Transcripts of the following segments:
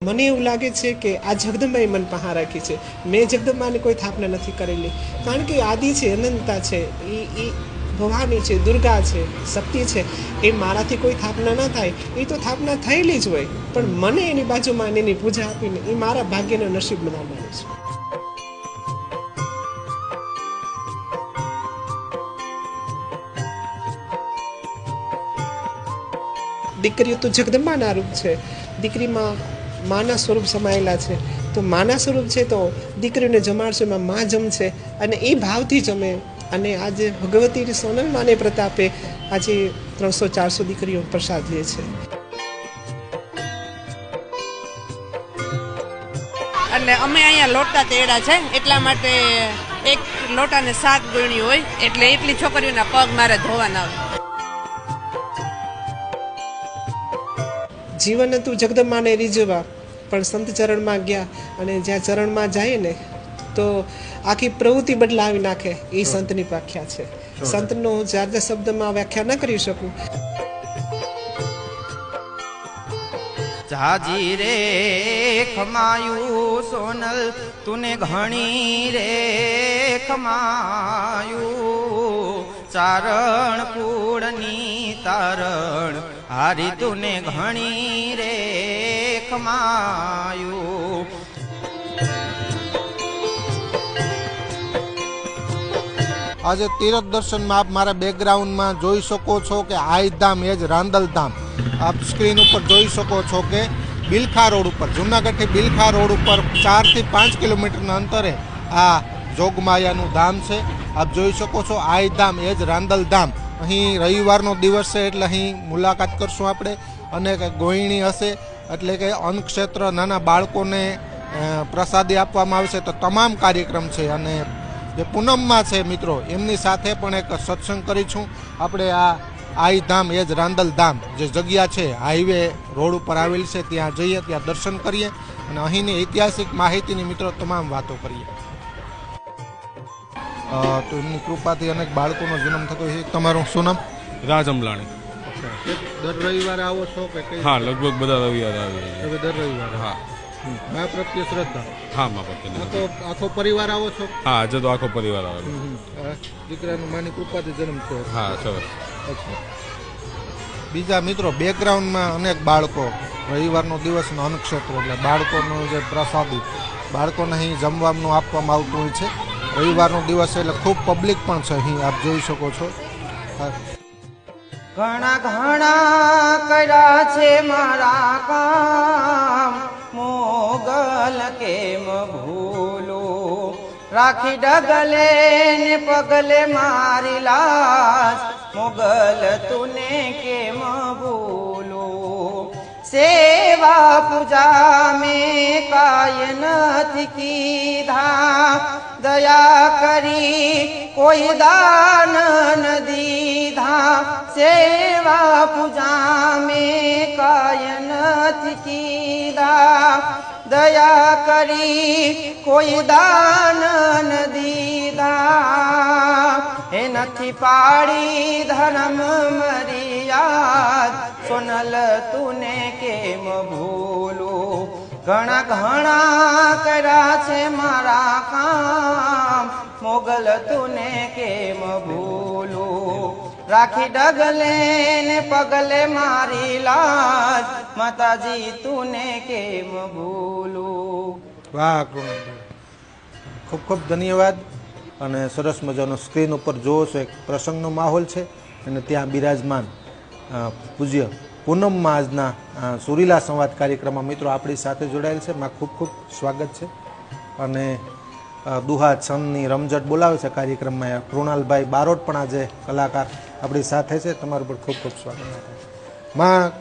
મને એવું લાગે છે કે આ જગદંબાએ મન પહાર રાખી છે. મેં જગદંબાની કોઈ સ્થાપના નથી કરેલી, કારણ કે આદિ છે, અનંતતા છે, એ ભવાની છે, દુર્ગા છે, શક્તિ છે. એ મારાથી કોઈ સ્થાપના ન થાય, એ તો સ્થાપના થયેલી જ હોય, પણ મને એની બાજુમાં એની પૂજા આપીને એ મારા ભાગ્યનો નસીબ બનાવવાનું છે. દીકરીઓ તો જગદંબાના રૂપ છે. દીકરીમાં માના સ્વરૂપ સમાયેલા છે. તો માના સ્વરૂપ છે તો દીકરીઓને જમાડશે, એમાં મા જમશે અને એ ભાવથી જમે. અને આજે ભગવતી સોનલ માને પ્રતાપે આજે 300-400 દીકરીઓ પ્રસાદ લે છે. એટલે અમે અહીંયા લોટા તેડા છે, એટલા માટે એક લોટાને 7 ગણી હોય, એટલે એટલી છોકરીઓના પગ મારે ધોવાના હોય. જીવન હતું જગદંબાને રીઝવવા, પણ સંત ચરણમાં ગયા અને જ્યાં ચરણમાં જાય ને તો આખી પ્રવૃત્તિ બદલાવી નાખે. એ સંતની વ્યાખ્યા છે. સંતનો જાજા શબ્દમાં વ્યાખ્યા ન કરી શકું. જાજી રે ખમાયું સોનલ તુને ઘણી રે ખમાયું, ચારણ કુળની તારણ હારી તુને ઘણી રે ખમાયું. આજે તીર્થ દર્શનમાં આપ મારા બેકગ્રાઉન્ડમાં જોઈ શકો છો કે આઈધામ એ જ રાંદલધામ. આપ સ્ક્રીન ઉપર જોઈ શકો છો કે બિલખા રોડ ઉપર, જૂનાગઢથી બિલખા રોડ ઉપર 4 થી 5 કિલોમીટરના અંતરે આ જોગમાયાનું ધામ છે. આપ જોઈ શકો છો આઈધામ એ જ રાંદલધામ. અહીં રવિવારનો દિવસ છે એટલે અહીં મુલાકાત કરશું આપણે. અને ગોયણી હશે એટલે કે અન્નક્ષેત્ર, નાના બાળકોને પ્રસાદી આપવામાં આવશે. તો તમામ કાર્યક્રમ છે. અને જે પૂનમમાં છે મિત્રો, એમની સાથે પણ એક સત્સંગ કરીશું આપણે. આ આઈધામ એ જ રાંદલધામ જે જગ્યા છે, હાઈવે રોડ ઉપર આવેલ છે, ત્યાં જઈએ, ત્યાં દર્શન કરીએ અને અહીંની ઐતિહાસિક માહિતીની મિત્રો તમામ વાતો કરીએ. તો એમની કૃપાથી અનેક બાળકોનો જન્મ થતો હોય છે. તમારું શું નામ? રાજ અમલાણી. દર રવિવારે આવો છો કે? હા, લગભગ બધા રવિવારે આવી. હવે દર રવિવારે? હા. મા પ્રત્યે શ્રદ્ધા? હા, મા પ્રત્યે. આખો પરિવાર આવો છો? હા, આજે તો આખો પરિવાર આવે. દીકરાનું માની કૃપાથી જન્મ થયો. હા, સરસ. બીજા મિત્રો બેકગ્રાઉન્ડમાં અનેક બાળકો, રવિવારનો દિવસનો અન્નક્ષેત્ર એટલે બાળકોનું જે પ્રસાદી બાળકોને અહીં જમવાનું આપવામાં આવતું હોય છે. રવિવારનો દિવસ એટલે ખૂબ પબ્લિક પણ છે અહીં, આપ જોઈ શકો છો. ઘણા ઘણા કર્યા છે મારા કામ, મોગલ કેમ ભૂલો, રાખી ડગલે ને પગલે મારી લાજ, મોગલ તુને કેમ ભૂલો. સેવા પૂજા મેં કાય નથી કીધા, દયા કરી કોઈ દાન ન દીધા. સેવા પૂજા મેં કાય નથી કીધા, દયા કરી કોઈ દાન ન દીધા. એ નથી પાડી ધર્મ મર્યાદ, સોનલ તુને કેમ ભૂલું. ઘણા ઘણા કર્યા છે મારા કામ, મોગલ તુને કેમ ભૂલું. રાખી ડગલે ને પગલે મારી લાજ, માતાજી તુને કેમ ભૂલું. વાહ, ખૂબ ખૂબ ધન્યવાદ. અને સરસ મજાનો સ્ક્રીન ઉપર જોવો છો, એક પ્રસંગનો માહોલ છે અને ત્યાં બિરાજમાન પૂજ્ય પૂનમમાં આજના સુરીલા સંવાદ કાર્યક્રમમાં મિત્રો આપણી સાથે જોડાયેલ છે. માં ખૂબ ખૂબ સ્વાગત છે. અને દુહા છંદની રમઝટ બોલાવે છે કાર્યક્રમમાં કૃણાલભાઈ બારોટ પણ આજે કલાકાર આપણી સાથે છે. તમારું પણ ખૂબ ખૂબ સ્વાગત. માં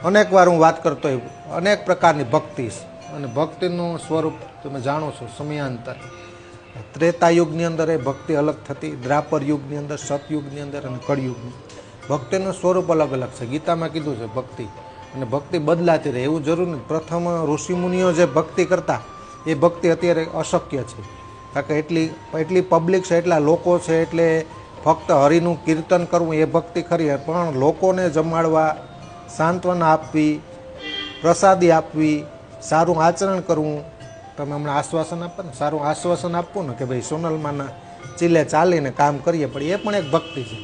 અનેક વાર હું વાત કરતો હોય, અનેક પ્રકારની ભક્તિ અને ભક્તિનું સ્વરૂપ તમે જાણો છો. સમયાંતર ત્રેતા યુગની અંદર એ ભક્તિ અલગ થતી, દ્વાપર યુગની અંદર, સતયુગની અંદર અને કળયુગની ભક્તિનું સ્વરૂપ અલગ અલગ છે. ગીતામાં કીધું છે ભક્તિ, અને ભક્તિ બદલાતી રહે એવું જરૂર નથી. પ્રથમ ઋષિમુનિઓ જે ભક્તિ કરતા એ ભક્તિ અત્યારે અશક્ય છે, કારણ કે એટલી પબ્લિક છે, એટલા લોકો છે, એટલે ફક્ત હરિનું કીર્તન કરવું એ ભક્તિ ખરી. પણ લોકોને જમાડવા, સાંત્વના આપવી, પ્રસાદી આપવી, સારું આચરણ કરવું. તમે હમણાં આશ્વાસન આપો ને, સારું આશ્વાસન આપવું ને કે ભાઈ સોનલમાના ચીલે ચાલીને કામ કરીએ, પણ એ પણ એક ભક્તિ છે.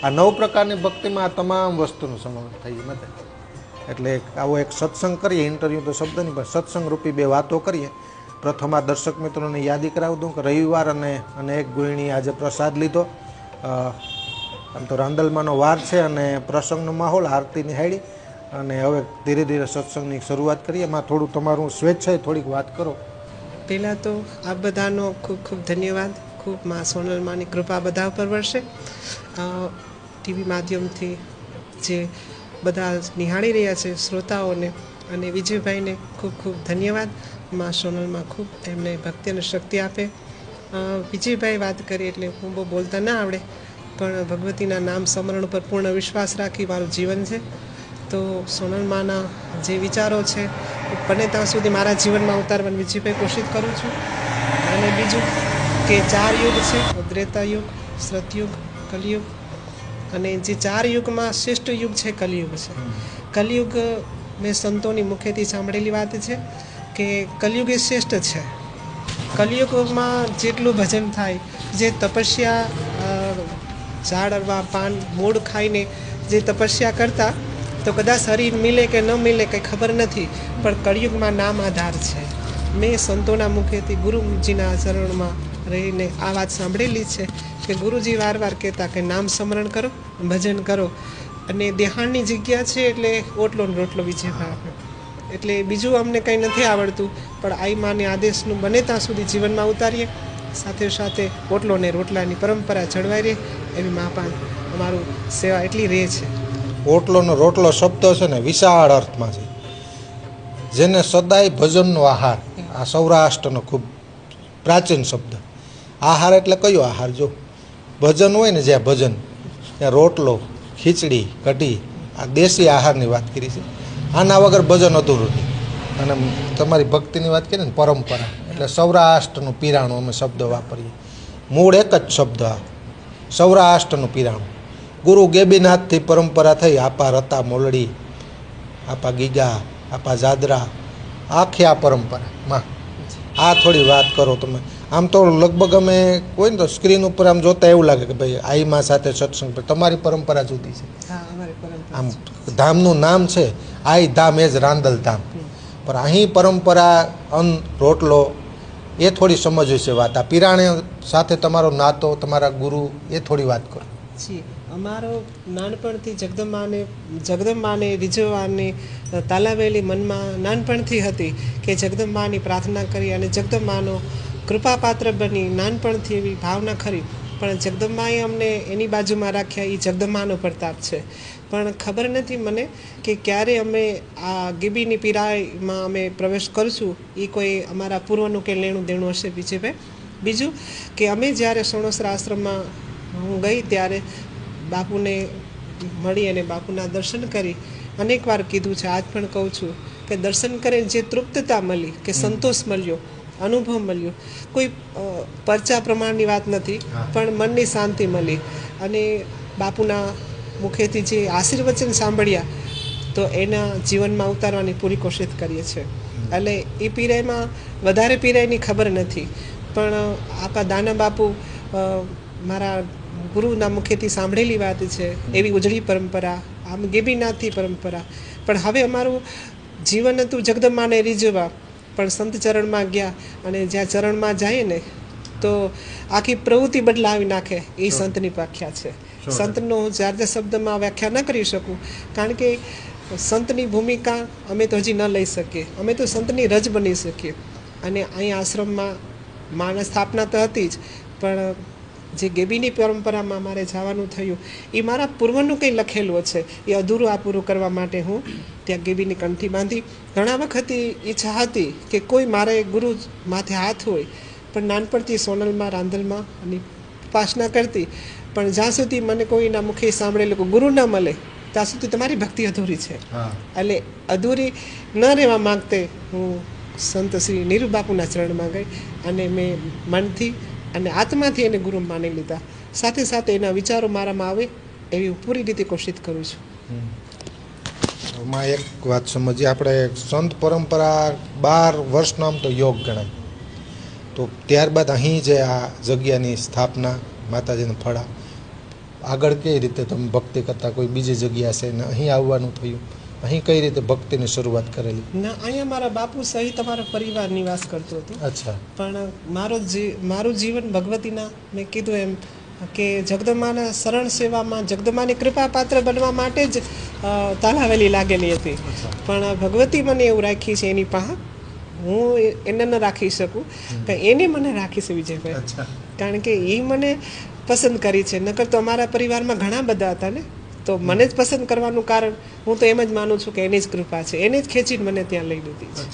આ 9 પ્રકારની ભક્તિમાં આ તમામ વસ્તુનો સમાવેશ થઈ નથી. એટલે આવો એક સત્સંગ કરીએ, ઇન્ટરવ્યૂ તો શબ્દ નહીં, પણ સત્સંગ રૂપી 2 વાતો કરીએ. પ્રથમ આ દર્શક મિત્રોને યાદી કરાવી દઉં કે રવિવાર અને એક ગૃહિણી આજે પ્રસાદ લીધો. આમ તો રાંદલમાંનો વાર છે અને પ્રસંગનો માહોલ, આરતીની હાડી, અને હવે ધીરે ધીરે સત્સંગની શરૂઆત કરીએ. એમાં થોડું તમારું સ્વેચ્છાએ થોડીક વાત કરો. પહેલાં તો આપ બધાનો ખૂબ ખૂબ ધન્યવાદ. ખૂબ માં સોનલમાની કૃપા બધા ઉપર વરસે. ટીવી માધ્યમથી જે બધા નિહાળી રહ્યા છે શ્રોતાઓને અને વિજયભાઈને ખૂબ ખૂબ ધન્યવાદ. માં સોનલમાં ખૂબ એમને ભક્તિ અને શક્તિ આપે. વિજયભાઈ વાત કરી એટલે હું બહુ બોલતા ના આવડે, પણ ભગવતીના નામ સ્મરણ ઉપર પૂર્ણ વિશ્વાસ રાખી મારું જીવન છે. તો સોનલમાના જે વિચારો છે એ બને ત્યાં સુધી મારા જીવનમાં ઉતારવાની વિજયભાઈ કોશિશ કરું છું. અને બીજું કે 4 યુગ છે, ત્રેતાયુગ, સતયુગ, કલયુગ, અને જે 4 યુગમાં શ્રેષ્ઠ યુગ છે કલયુગ છે. કલયુગ મેં સંતોની મુખેથી સાંભળેલી વાત છે કે કલયુગ એ શ્રેષ્ઠ છે. કલયુગમાં જેટલું ભજન થાય, જે તપસ્યા ઝાડ અરવા પાન મૂળ ખાઈને જે તપસ્યા કરતા, તો કદાચ શરીર મિલે કે ન મિલે કંઈ ખબર નથી, પણ કળિયુગમાં નામ આધાર છે. મેં સંતોના મુખેથી ગુરુજીના ચરણમાં રહીને આ વાત સાંભળેલી છે કે ગુરુજી વારવાર કહેતા કે નામ સ્મરણ કરો, ભજન કરો, અને દેહાણની જગ્યા છે એટલે ઓટલો ને રોટલો વિજયભાઈ આપે. એટલે બીજું અમને કંઈ નથી આવડતું, પણ આઈ માને આદેશનું બને ત્યાં સુધી જીવનમાં ઉતારીએ. સાથે સાથે ઓટલો ને રોટલાની પરંપરા જળવાઈ રહે એવી મહાપાન અમારું સેવા એટલી રહે છે. ઓટલોનો રોટલો શબ્દ છે ને વિશાળ અર્થમાં છે. જેને સદાય ભજનનો આહાર, આ સૌરાષ્ટ્રનો ખૂબ પ્રાચીન શબ્દ. આહાર એટલે કયો આહાર? જો ભજન હોય ને, જ્યાં ભજન ત્યાં રોટલો, ખીચડી, કઢી, આ દેશી આહારની વાત કરી છે. આના વગર ભજન અધૂરું નહીં. અને તમારી ભક્તિની વાત કરીએ ને, પરંપરા એટલે સૌરાષ્ટ્રનું પીરાણું અમે શબ્દ વાપરીએ. મૂળ એક જ શબ્દ આ સૌરાષ્ટ્રનું પીરાણું. ગુરુ ગેબીનાથથી પરંપરા થઈ. આપા રતા મોલડી, આપા ગીગા, આપા જાદરા, આખી આ પરંપરામાં આ થોડી વાત કરો તમે. આમ તો લગભગ અમે કોઈ ને તો સ્ક્રીન ઉપર આમ જોતા એવું લાગે કે ભાઈ આઈમાં સાથે સત્સંગ, પર તમારી પરંપરા જુદી છે. આમ ધામનું નામ છે આઈ ધામ, એ જ રાંદલ ધામ, પણ અહીં પરંપરા, અન્ન, રોટલો એ થોડી સમજવી છે વાત. આ પીરાણે સાથે તમારો નાતો, તમારા ગુરુ, એ થોડી વાત કરો. જી, અમારો નાનપણથી જગદંબાને રીઝવવાની તાલાવેલી મનમાં નાનપણથી હતી કે જગદંબાની પ્રાર્થના કરી અને જગદંબાનો કૃપાપાત્ર બની. નાનપણથી એવી ભાવના ખરી, પણ જગદંબાએ અમને એની બાજુમાં રાખ્યા. એ જગદંબાનો પ્રતાપ છે. પણ ખબર નથી મને કે ક્યારે અમે આ ગીબીની પીરાઈમાં અમે પ્રવેશ કરીશું. એ કોઈ અમારા પૂર્વનું કે લેણું દેણું હશે વિજયભાઈ. બીજું કે અમે જ્યારે સોણસરા આશ્રમમાં હું ગઈ ત્યારે બાપુને મળી અને બાપુના દર્શન કરી. અનેક વાર કીધું છે, આજ પણ કહું છું કે દર્શન કરીને જે તૃપ્તતા મળી, કે સંતોષ મળ્યો, અનુભવ મળ્યો, કોઈ પરચા પ્રમાણની વાત નથી, પણ મનની શાંતિ મળી. અને બાપુના મુખેથી જે આશીર્વચન સાંભળ્યા, તો એના જીવનમાં ઉતારવાની પૂરી કોશિશ કરીએ છીએ. એટલે એ પીરાઈમાં વધારે પીરાઈની ખબર નથી, પણ આપા દાના બાપુ મારા ગુરુના મુખેથી સાંભળેલી વાત છે. એવી ઉજળી પરંપરા, આમ ગેબીનાથથી પરંપરા. પણ હવે અમારું જીવન હતું જગદંબાને રીઝવવા, પણ સંત ચરણમાં ગયા, અને જ્યાં ચરણમાં જઈએ ને તો આખી પ્રવૃત્તિ બદલાવી નાખે. એ સંતની વ્યાખ્યા છે. સંતનો હું જાજા શબ્દમાં વ્યાખ્યા ન કરી શકું, કારણ કે સંતની ભૂમિકા અમે તો હજી ન લઈ શકીએ. અમે તો સંતની રજ બની શકીએ. અને અહીં આશ્રમમાં માનવ સ્થાપના તો હતી જ, પણ જે ગેબીની પરંપરામાં મારે જવાનું થયું, એ મારા પૂર્વનું કંઈ લખેલું છે. એ અધૂરું પૂરું કરવા માટે હું ત્યાં ગેબીની કંઠી બાંધી. ઘણા વખત ઈચ્છા હતી કે કોઈ મારે ગુરુ માથે હાથ હોય, પણ નાનપણથી સોનલમાં, રાંદલમાં અને ઉપાસના કરતી. પણ જ્યાં સુધી મને કોઈના મુખે સાંભળેલું કે ગુરુ ન મળે, ત્યાં સુધી તમારી ભક્તિ અધૂરી છે. એટલે અધૂરી ન રહેવા માંગતે હું સંત શ્રી નીરુ બાપુના ચરણમાં ગઈ અને મેં મનથી અને આત્માથી એને ગુરુ માની લીધા. સાથે સાથે એના વિચારો મારામાં આવે એવી પૂરી રીતે કોશિશ કરું છું. માં એક વાત સમજીએ આપણે, સંત પરંપરા 12 વર્ષનો આમ તો યોગ ગણાય, તો ત્યારબાદ અહીં જે આ જગ્યાની સ્થાપના, માતાજીના ફળા, આગળ કઈ રીતે તમે ભક્તિ કરતા, કોઈ બીજી જગ્યા છે ને અહીં આવવાનું થયું, અહીં કઈ રીતે ભક્તિની શરૂઆત કરેલી? ના, અહીંયા મારા બાપુ સહિત અમારો પરિવાર નિવાસ કરતો હતો. અચ્છા. પણ મારું જીવન ભગવતીના, મેં કીધું એમ કે જગદંબાના શરણ સેવામાં, જગદંબાની કૃપા પાત્ર બનવા માટે જ તાલાવેલી લાગેલી હતી. પણ ભગવતી મને એવું રાખી છે એની પાસે, હું એને ન રાખી શકું, પણ એને મને રાખી છે વિજયભાઈ. કારણ કે એ મને પસંદ કરી છે. નકર તો અમારા પરિવારમાં ઘણા બધા હતા ને, તો મને જ પસંદ કરવાનું કારણ હું તો એમ જ માનું છું કે એની જ કૃપા છે, એને જ ખેંચીને મને ત્યાં લઈ લીધી છે.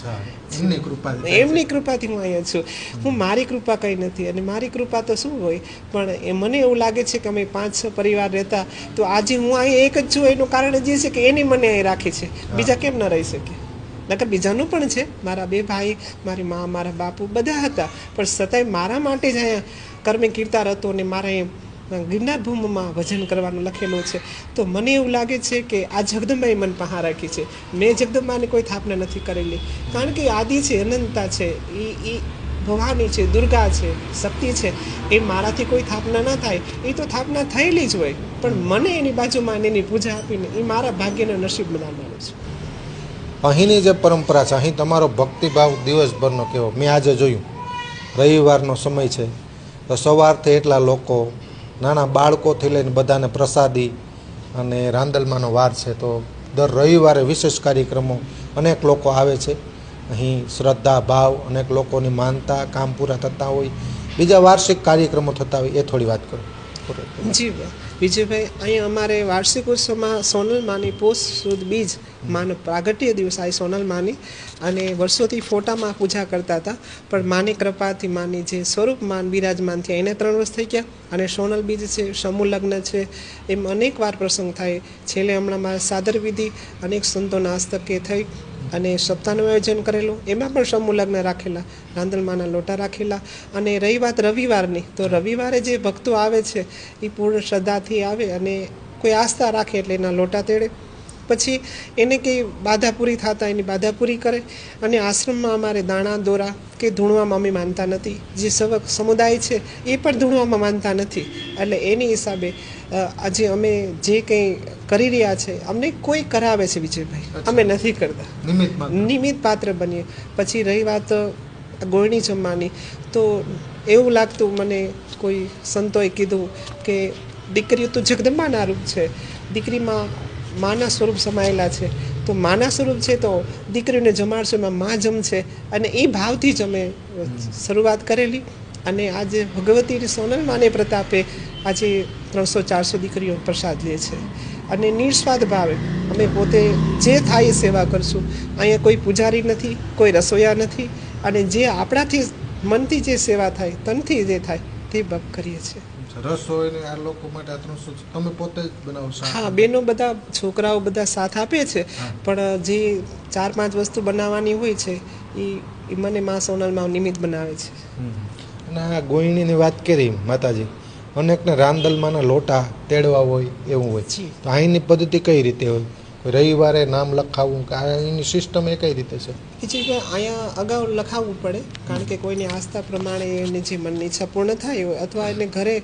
એમની કૃપાથી હું અહીંયા છું. હું મારી કૃપા કંઈ નથી, અને મારી કૃપા તો શું હોય, પણ એ મને એવું લાગે છે કે અમે 5-6 પરિવાર રહેતા, તો આજે હું અહીં એક જ છું એનું કારણ જ એ છે કે એને મને અહીં રાખી છે. બીજા કેમ ન રહી શકે? નકર બીજાનું પણ છે, મારા 2 ભાઈ, મારી મા, મારા બાપુ બધા હતા, પણ છતાંય મારા માટે જ અહીંયા કર્મે કીર્તાર હતો અને મારા ગિરનાર ભૂમિમાં ભજન કરવાનું લખેલું છે. તો મને એવું લાગે છે કે આ જગદંબાએ મન પહાર રાખી છે. મેં જગદંબાની કોઈ સ્થાપના નથી કરેલી, કારણ કે આદિ છે, અનંતતા છે, એ ભવાની છે, દુર્ગા છે, શક્તિ છે. એ મારાથી કોઈ સ્થાપના ન થાય, એ તો સ્થાપના થયેલી જ હોય, પણ મને એની બાજુમાં એની પૂજા આપીને એ મારા ભાગ્યનો નસીબ બનાવવાનું છે. અહીંની જે પરંપરા છે, અહીં તમારો ભક્તિભાવ દિવસભરનો કેવો? મેં આજે જોયું, રવિવારનો સમય છે, તો સવારથી એટલા લોકો, નાના બાળકોથી લઈને બધાને પ્રસાદી, અને રાંદલમાંનો વાર છે, તો દર રવિવારે વિશેષ કાર્યક્રમો, અનેક લોકો આવે છે અહીં, શ્રદ્ધા ભાવ, અનેક લોકોની માનતા, કામ પૂરા થતા હોય, બીજા વાર્ષિક કાર્યક્રમો થતા હોય, એ થોડી વાત કરો. જી વિજયભાઈ, અહીંયા અમારે વાર્ષિક ઉત્સવમાં સોનલ માની પોષ સુદ બીજ માનો પ્રાગટ્ય દિવસ આ સોનલ માની, અને વર્ષોથી ફોટામાં પૂજા કરતા હતા, પણ માની કૃપાથી, માની જે સ્વરૂપ માન બિરાજમાન થયા, એને 3 વર્ષ થઈ ગયા. અને સોનલ બીજ છે, સમૂહ લગ્ન છે, એમ અનેક વાર પ્રસંગ થાય. છેલ્લે હમણાં મારા સાદર વિધિ અનેક સંતોના હસ્તકે થઈ, અને સપ્તાહનું આયોજન કરેલું, એમાં પણ સમૂહ લગ્ન રાખેલા, રાંદલમાના લોટા રાખેલા. અને રહી વાત રવિવારની, તો રવિવારે જે ભક્તો આવે છે એ પૂર્ણ શ્રદ્ધાથી આવે અને કોઈ આસ્થા રાખે એટલે એના લોટા તેડે, પછી એને કંઈ બાધા પૂરી થતા એની બાધા પૂરી કરે. અને આશ્રમમાં અમારે દાણા દોરા કે ધૂણવામાં અમે માનતા નથી, જે સેવક સમુદાય છે એ પણ ધૂણવામાં માનતા નથી. એટલે એની હિસાબે આજે અમે જે કંઈ કરી રહ્યા છે, અમને કોઈ કરાવે છે વિજયભાઈ, અમે નથી કરતા, નિમિત્ત પાત્ર બનીએ. પછી રહી વાત ગોળણી જમવાની, તો એવું લાગતું મને, કોઈ સંતોએ કીધું કે દીકરીઓ તો જગદંબાના રૂપ છે, દીકરીમાં માના સ્વરૂપ સમાયેલા છે, તો માના સ્વરૂપ છે તો દીકરીઓને જમાડશો, એમાં મા જમશે. અને એ ભાવથી જ અમે શરૂઆત કરેલી. અને આજે ભગવતીની સોનલ માને પ્રતાપે આજે 300-400 દીકરીઓ પ્રસાદ લે છે, અને નિસ્વાર્થ ભાવે અમે પોતે જે થાય એ સેવા કરશું. અહીંયા કોઈ પૂજારી નથી, કોઈ રસોઈયા નથી, અને જે આપણાથી મનથી જે સેવા થાય, તનથી જે થાય તે કરીએ છીએ. રસોઈને આ લોકો માટે તમે પોતે જ બનાવો? હા, બેનો બધા, છોકરાઓ બધા સાથ આપે છે, પણ જે 4-5 વસ્તુ બનાવવાની હોય છે એ મને મા સોનલમાં નિમિત્ત બનાવે છે. અને આ ગોયણીની વાત કરી માતાજી, અનેકને રાંદલમાંના લોટા તેડવા હોય એવું હોય, તો અહીંની પદ્ધતિ કઈ રીતે હોય? કોઈ રવિવારે નામ લખાવવું કે અહીંની સિસ્ટમ એ કઈ રીતે છે? અહીંયા અગાઉ લખાવવું પડે, કારણ કે કોઈની આસ્થા પ્રમાણે એની જે મનની ઈચ્છા પૂર્ણ થાય હોય, અથવા એને ઘરે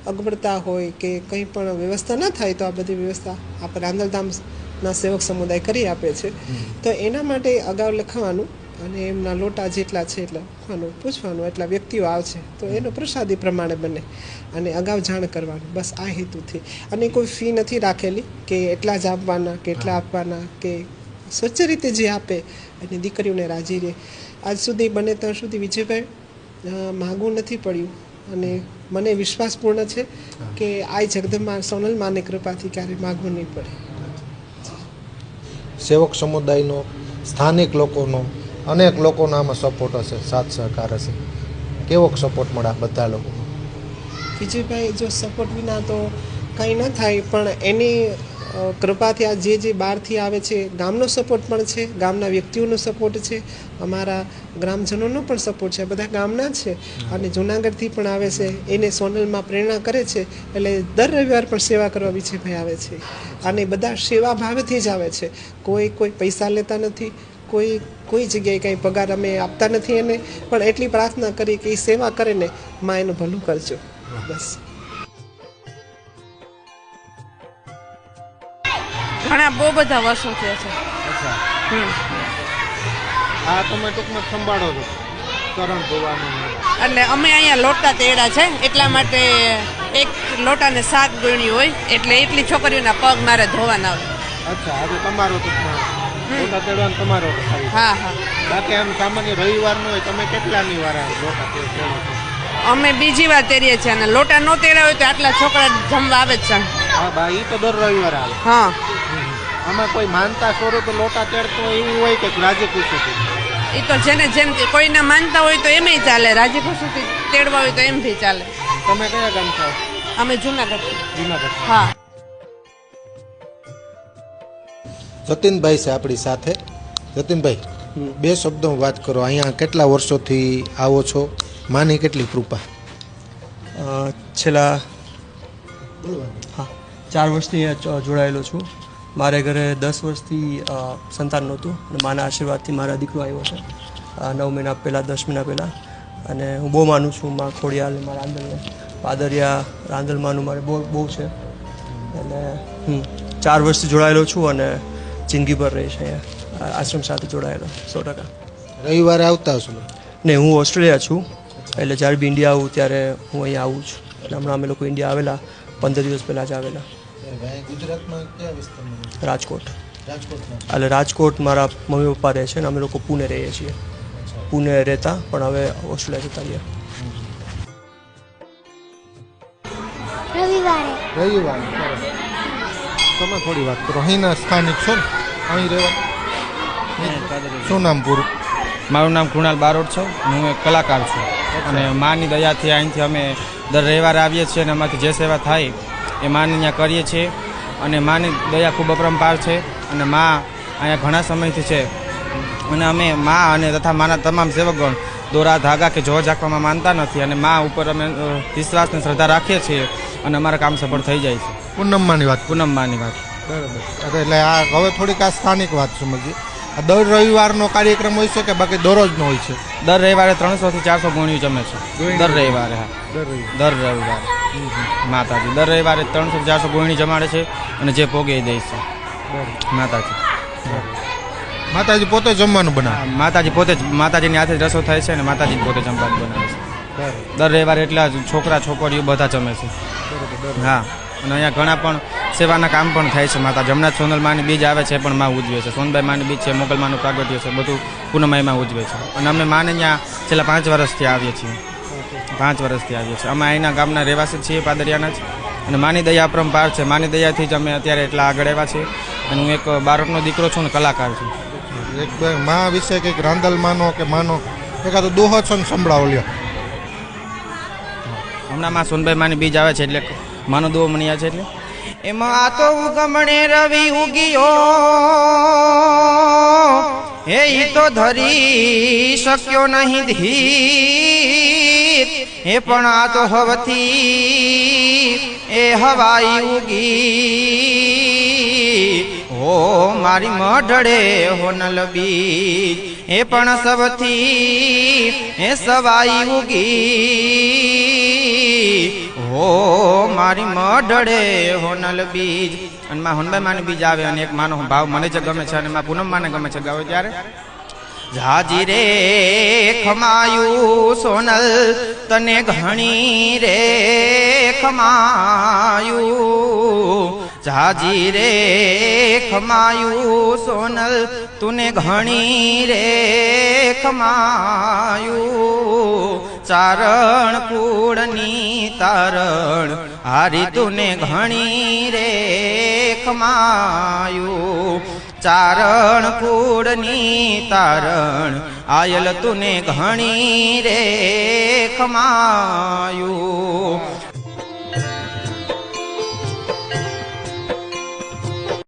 અગવડતા હોય કે કંઈ પણ વ્યવસ્થા ન થાય, તો આ બધી વ્યવસ્થા આપણે રાંદલધામના સેવક સમુદાય કરી આપે છે. તો એના માટે અગાઉ લખાવાનું, અને એમના લોટા જેટલા છે એટલા લખવાનું, પૂછવાનું, એટલા વ્યક્તિઓ આવશે તો એનો પ્રસાદી પ્રમાણે બને, અને અગાઉ જાણ કરવાનું, બસ આ હેતુથી. અને કોઈ ફી નથી રાખેલી કે એટલા જ આપવાના કે એટલા આપવાના, કે સ્વચ્છ રીતે જે આપે અને દીકરીઓને રાજી રહે. આજ સુધી બને ત્યાં સુધી વિજયભાઈ માગવું નથી પડ્યું, અને મને વિશ્વાસપૂર્ણ છે કે આ જગદંબા સોનલ માની કૃપાથી ક્યારેય માગવું નહીં પડે. સેવક સમુદાયનો, સ્થાનિક લોકોનો, અનેક લોકોનો આમાં સપોર્ટ હશે, સાથ સહકાર હશે, કેવો સપોર્ટ મળે બધા લોકો? વિજયભાઈ, જો સપોર્ટ વિના તો કંઈ ન થાય, પણ એની કૃપાથી આ જે બહારથી આવે છે ગામનો સપોર્ટ પણ છે, ગામના વ્યક્તિઓનો સપોર્ટ છે, અમારા ગ્રામજનોનો પણ સપોર્ટ છે, બધા ગામના જ છે અને જૂનાગઢથી પણ આવે છે. એને સોનલમાં પ્રેરણા કરે છે એટલે દર રવિવાર પણ સેવા કરવા વિજયભાઈ આવે છે અને બધા સેવા ભાવથી જ આવે છે. કોઈ પૈસા લેતા નથી, કોઈ જગ્યાએ કંઈ પગાર અમે આપતા નથી એને, પણ એટલી પ્રાર્થના કરી કે એ સેવા કરે ને માં એનું ભલું કરજો બસ. ઘણા બહુ બધા વર્ષો થયા છે. અચ્છા, હમ. આ તમે ટૂંકમાં સંભાળો છો કરણ ભવાનું? એટલે અમે અહીંયા લોટા તેડા છે એટલા માટે એક લોટાને 7 ગોળણી હોય એટલે એટલી છોકરીઓના પગ મારે ધોવાના હોય. અચ્છા, આજે તમારો ટૂંકમાં લોટા તેડવાનો તમારો તો ખાલી. હા હા. બાકી આમ સામાન્ય રવિવારનું હોય, તમે કેટલાની વાર લોટા તેડો છો? અમે બીજી વાર તેડીએ છીએ અને લોટા નો તેડા હોય તો આટલા છોકરા જમવા આવે જ છે. હા બા, ઈ તો દર રવિવારે આવે. હા. આમાં કોઈ માનતા સ્વરૂપે લોટા તેડતો હોય એવું હોય કે રાજી ખુશીથી? એ તો જેને જેમ કોઈને માનતા હોય તો એમય ચાલે, રાજી ખુશીથી તેડવા હોય તો એમ બી ચાલે. તમે કયા ગામ છો? અમે જુનાગઢ. જુનાગઢ. હા. જતીનભાઈ છે આપણી સાથે. જતીનભાઈ, 2 શબ્દોમાં વાત કરો. અહીંયા કેટલા વર્ષોથી આવો છો? માની કેટલી કૃપા? છેલ્લા 4 વર્ષથી અહીંયા જોડાયેલો છું. મારે ઘરે 10 વર્ષથી સંતાન નહોતું અને માના આશીર્વાદથી મારા દીકરો આવ્યો છે 9 મહિના પહેલાં, 10 મહિના પહેલાં. અને હું બહુ માનું છું માં ખોડિયાલ, મારા રાંદલને, પાદરિયા રાંદલમાંનું મારે બહુ છે. એટલે 4 વર્ષથી જોડાયેલો છું અને જિંદગીભર રહીશ અહીંયા આશ્રમ સાથે જોડાયેલો 100%. રવિવારે આવતા હશો? ને હું ઓસ્ટ્રેલિયા છું, એટલે જ્યારે બી ઇન્ડિયા આવું ત્યારે હું અહીંયા આવું છું. એટલે હમણાં અમે લોકો ઇન્ડિયા આવેલા 15 દિવસ પહેલાં જ આવેલા. ગુજરાતમાં કયા વિસ્તારમાં? રાજકોટ. રાજકોટમાં. એટલે રાજકોટ મારા મમ્મી પપ્પા રહે છે અને અમે લોકો પુણે રહીએ છીએ. પુણે રહેતા પણ હવે ઓસ્ટ્રેલિયા જતા રહ્યા. રવિવારે તમે થોડી વાત કરો. અહીંના સ્થાનિક છો ને? અહીં રહેવા? શું નામ પૂરું? મારું નામ કૃણાલ બારોટ છે. હું એક કલાકાર છું અને માની દયાથી અહીંથી અમે દર રવિવારે આવીએ છીએ અને એમાંથી જે સેવા થાય એ માને ત્યાં કરીએ છીએ અને માની દયા ખૂબ અપરંપાર છે અને મા અહીંયા ઘણા સમયથી છે અને અમે મા અને તથા માના તમામ સેવકગણ દોરા ધાગા કે જો ઝાંકવામાં માનતા નથી અને મા ઉપર અમે વિશ્વાસને શ્રદ્ધા રાખીએ છીએ અને અમારા કામ સફળ થઈ જાય છે. પૂનમમાંની વાત. પૂનમમાંની વાત. બરાબર. એટલે આ હવે થોડીક આ સ્થાનિક વાત સમજીએ. આ દર રવિવારનો કાર્યક્રમ હોય છે કે બાકી દરરોજનો હોય છે? દર રવિવારે 300 થી 400 ગોળીઓ જમે છે. દર રવિવારે. હા, દર રવિવારે માતાજી દર રવિવારે 300 થી 400 ગોળણી જમાડે છે અને જે પોગે એ દે છે માતાજી. માતાજી પોતે જમવાનું બનાવે? માતાજી પોતે જ, માતાજીની હાથે જ રસો થાય છે અને માતાજી પોતે જમવાનું બનાવે છે. દર રવિવારે એટલા છોકરા છોકરીઓ બધા જમે છે. હા, અને અહીંયા ઘણા પણ સેવાના કામ પણ થાય છે. માતા જમનાથ સોનલ માની બીજ આવે છે પણ માં ઉજવે છે. સોનબાઈ માની બીજ છે, મોગલ માનું પ્રાગટ્ય છે, બધું પૂનમાઈમાં ઉજવે છે. અને અમે માને અહીંયા છેલ્લા 5 વર્ષથી આવીએ છીએ. 5 વર્ષથી આવીએ છીએ. અમે અહીંના ગામના રહેવાસી છીએ, પાદરિયાના જ. અને માની દયા અપરંપાર છે. માની દયાથી જ અમે અત્યારે એટલા આગળ આવ્યા છીએ. અને હું એક બારોટનો દીકરો છું ને કલાકાર છું. એક મા વિશે કંઈક રાંદલ માનો કે માનો એકાદો દોહો છો ને સંભળાવો લ્યો. હમણાં માં સોનબાઈ માની બીજ આવે છે એટલે માનો દુઓ મણ્યા છે. એટલે એમાં આ તો ઉગમણે રવિ ઉગિયો હે ઈ તો ધરી શક્યો નહીં ધીર હે પણ આ તો હવથી એ હવાઈ ઉગી હો મારી મઢડે હોનલ બીજ એ પણ સવથી એ સવાઈ ઉગી હો મારી મઢડે હોનલ બીજ. અને માં હોનબાઈ માની બીજ આવે અને એક માનો ભાવ મને જ ગમે છે અને માં પૂનમ માને ગમે છે ગાવે ત્યારે ઝાજી રે ખમાયું સોનલ તને ઘણી રે ખમાયું ઝાજી રે ખમાયું સોનલ તુને ઘણી રે ખમાયું ચારણ કુળની તારણ હારી તુને ઘણી રે ખમાયું ચારણ કુળની તારણ આયલ તુને ઘણી રે ખમાયું